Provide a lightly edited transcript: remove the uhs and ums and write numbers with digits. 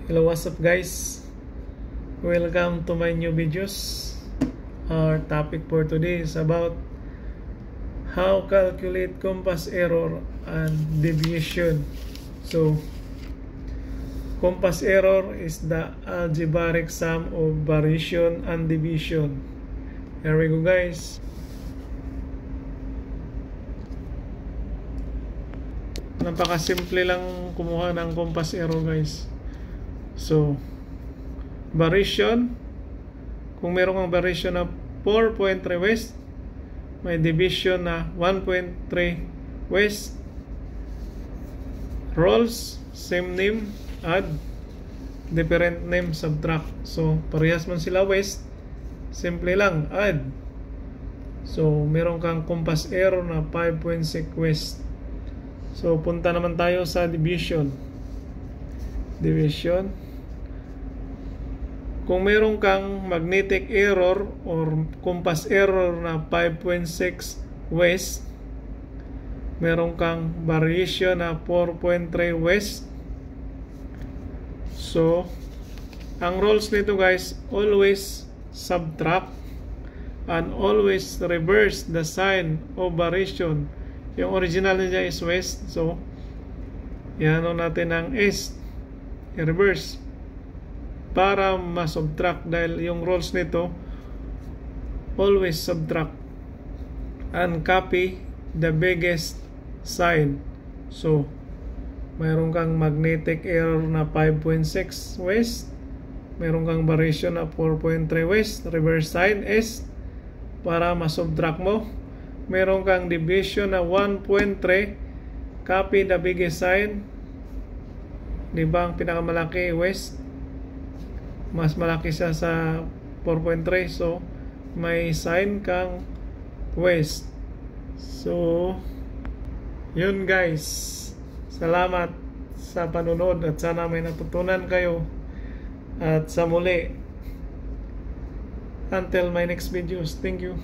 Hello, what's up guys? Welcome to my new videos. Our topic for today is about how calculate compass error and deviation. So, compass error is the algebraic sum of variation and deviation. Here we go guys. Napakasimple lang kumuha ng compass error guys. So, variation, kung meron kang variation na 4.3 west, may division na 1.3 west. Roles, same name, add, different name, subtract. So, parehas man sila west, simple lang, add. So, meron kang compass error na 5.6 west. So, punta naman tayo sa division. Kung meron kang magnetic error or compass error na 5.6 west, meron kang variation na 4.3 west. So, ang rules nito guys, always subtract and always reverse the sign of variation. Yung original niya is west, so yan natin ang east, i-reverse para ma-subtract, dahil yung rules nito always subtract and copy the biggest sign. So mayroon kang magnetic error na 5.6 west, mayroon kang variation na 4.3 west, reverse sign is para ma-subtract mo. Mayroon kang deviation na 1.3, copy the biggest sign. Diba ang pinakamalaki west, mas malaki siya sa 4.3, so may sign kang west. So yun guys, salamat sa panunod at sana may natutunan kayo, at sa muli, until my next videos, thank you.